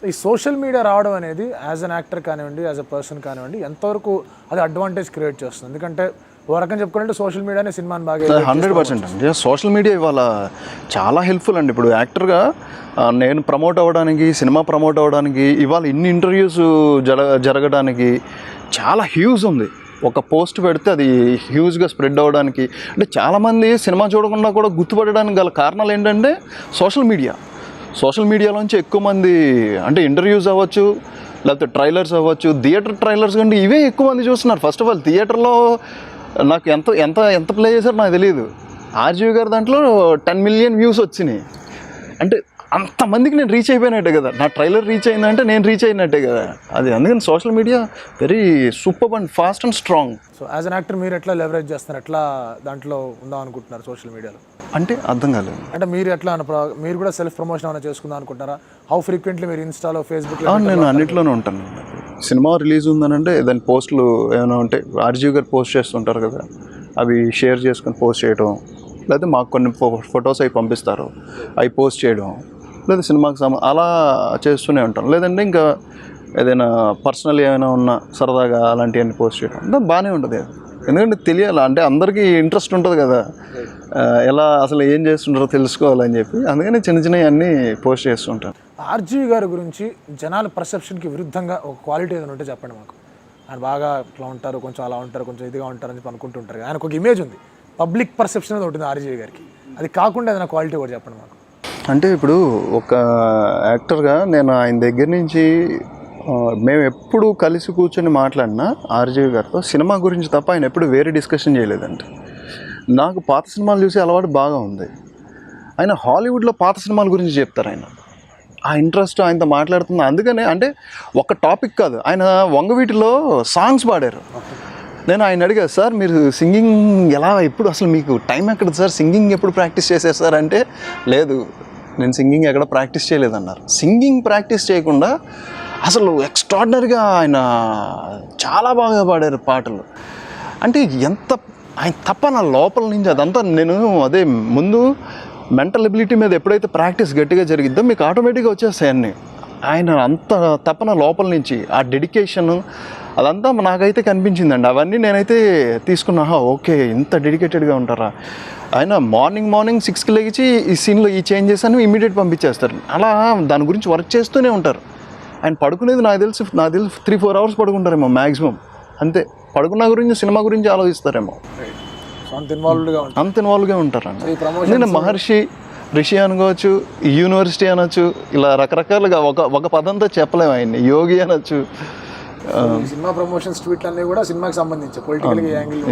ఈ social media రావడం అనేది యాజ్ అన్ యాక్టర్ కానివ్వండి, యాజ్ అ పర్సన్ కానివ్వండి, ఎంతవరకు అది అడ్వాంటేజ్ క్రియేట్ చేస్తుంది? ఎందుకంటే ఓ రకం చెప్పుకుంటే సోషల్ మీడియానే సినిమాని బాగా 100% అండి. సోషల్ మీడియా ఇవాళ చాలా హెల్ప్ఫుల్ అండి. ఇప్పుడు యాక్టర్గా నేను ప్రమోట్ అవ్వడానికి, సినిమా ప్రమోట్ అవ్వడానికి, ఇవాళ ఇన్ని ఇంటర్వ్యూస్ జరగడానికి చాలా హ్యూజ్ ఉంది. ఒక పోస్ట్ పెడితే అది హ్యూజ్గా స్ప్రెడ్ అవ్వడానికి, అంటే చాలామంది సినిమా చూడకుండా కూడా గుర్తుపట్టడానికి గల కారణాలు ఏంటంటే సోషల్ మీడియాలోంచి ఎక్కువ మంది, అంటే ఇంటర్వ్యూస్ అవ్వచ్చు, లేకపోతే ట్రైలర్స్ అవ్వచ్చు, థియేటర్ ట్రైలర్స్ కంటే ఇవే ఎక్కువ మంది చూస్తున్నారు. ఫస్ట్ ఆఫ్ ఆల్ థియేటర్లో నాకు ఎంత ప్లే చేశారో నాకు తెలియదు. ఆర్జీవి గారి దాంట్లో 10 మిలియన్ వ్యూస్ వచ్చినాయి. అంటే అంతమందికి నేను రీచ్ అయిపోయినట్టే కదా, నా ట్రైలర్ రీచ్ అయిందంటే నేను రీచ్ అయినట్టే కదా. అది అందుకని social media very super and fast and strong. So as an actor మీరు ఎట్లా లెవరేజ్ చేస్తున్నారు, ఎట్లా దాంట్లో ఉందాం అనుకుంటున్నారు సోషల్ మీడియాలో? అంటే అర్థం కాలేదు. అంటే మీరు ఎట్లా మీరు కూడా సెల్ఫ్ ప్రమోషన్ ఏమైనా చేసుకుందాం అనుకుంటారా? హౌ ఫ్రీక్వెంట్లీ మీరు ఇన్స్టాలో, ఫేస్బుక్లో? నేను అన్నింటిలోనే ఉంటాను. సినిమా రిలీజ్ ఉందనంటే దాని పోస్టులు ఏమైనా ఉంటే ఆర్జీవి గారు పోస్ట్ చేస్తుంటారు కదా, అవి షేర్ చేసుకొని పోస్ట్ చేయడం, లేకపోతే మాకు కొన్ని ఫొటోస్ అవి పంపిస్తారు, అవి పోస్ట్ చేయడం, లేదా సినిమాకి అలా చేస్తూనే ఉంటాం. లేదంటే ఇంకా ఏదైనా పర్సనల్ ఏమైనా ఉన్నా సరదాగా అలాంటివన్నీ పోస్ట్ చేయడం, అంతా బాగానే ఉంటుంది. ఎందుకంటే తెలియాలి, అంటే అందరికీ ఇంట్రెస్ట్ ఉంటుంది కదా, ఎలా అసలు ఏం చేస్తుంటారో తెలుసుకోవాలని చెప్పి, అందుకని చిన్నవి అన్నీ పోస్ట్ చేస్తుంటాను. ఆర్జీవి గారి గురించి జనాల పర్సెప్షన్కి విరుద్ధంగా ఒక క్వాలిటీ ఏదైనా ఉంటే చెప్పండి మాకు. ఆయన బాగా ఇట్లా ఉంటారు, కొంచెం అలా ఉంటారు, కొంచెం ఇదిగా ఉంటారు అని చెప్పి అనుకుంటుంటారు. ఆయనకు ఒక ఇమేజ్ ఉంది, పబ్లిక్ పర్సెప్షన్ అనేది ఉంటుంది ఆర్జీవి గారికి. అది కాకుండా ఏదైనా క్వాలిటీ కూడా చెప్పండి మాకు. అంటే ఇప్పుడు ఒక యాక్టర్గా నేను ఆయన దగ్గర నుంచి మేము ఎప్పుడు కలిసి కూర్చొని మాట్లాడినా ఆర్జీవి గారితో సినిమా గురించి తప్ప ఆయన ఎప్పుడు వేరే డిస్కషన్ చేయలేదంట. నాకు పాత సినిమాలు చూసే అలవాటు బాగా ఉంది. ఆయన హాలీవుడ్లో పాత సినిమాల గురించి చెప్తారు. ఆయన ఆ ఇంట్రెస్ట్ ఆయనతో మాట్లాడుతుంది. అందుకనే అంటే ఒక టాపిక్ కాదు, ఆయన వంగవీటిలో సాంగ్స్ పాడారు. నేను ఆయన అడిగాను, సార్ మీరు సింగింగ్ ఎలా, ఎప్పుడు అసలు మీకు టైం ఎక్కడ సార్, సింగింగ్ ఎప్పుడు ప్రాక్టీస్ చేశారు సార్ అంటే, లేదు నేను సింగింగ్ ఎక్కడ ప్రాక్టీస్ చేయలేదన్నారు. సింగింగ్ ప్రాక్టీస్ చేయకుండా అసలు ఎక్స్ట్రాడినరీగా ఆయన చాలా బాగా పాడారు పాటలు. అంటే ఎంత ఆయన తప్ప నా లోపల నుంచి అదంతా నేను అదే ముందు మెంటల్ ఎబిలిటీ మీద ఎప్పుడైతే ప్రాక్టీస్ గట్టిగా జరిగిద్దో మీకు ఆటోమేటిక్గా వచ్చేస్తాయి అన్నీ. ఆయన అంత తపన లోపల నుంచి ఆ డెడికేషన్ అదంతా నాకైతే కనిపించిందండి. అవన్నీ నేనైతే తీసుకున్నా, ఓకే ఇంత డెడికేటెడ్గా ఉంటారా. ఆయన మార్నింగ్ 6కి లేచి ఈ సీన్లో ఈ చేంజెస్ అని ఇమీడియట్ పంపించేస్తారు. అలా దాని గురించి వర్క్ చేస్తూనే ఉంటారు. ఆయన పడుకునేది నాకు తెలిసి 3-4 అవర్స్ పడుకుంటారేమో మ్యాక్సిమం, అంతే. పడుకున్న గురించి సినిమా గురించి ఆలోచిస్తారేమో, అంత ఇన్వాల్వ్గా ఉంటారండి. నేను మహర్షి, రిషి అనుకోవచ్చు, యూనివర్సిటీ అనొచ్చు, ఇలా రకరకాలుగా ఒక పదంతో చెప్పలేము. ఆయన్ని యోగి అనొచ్చు. సినిమా ప్రమోషన్స్ ట్వీట్లు అన్నీ కూడా సినిమాకి సంబంధించి political angle.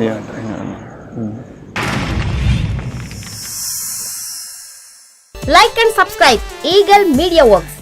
Like and subscribe Eagle Media Works.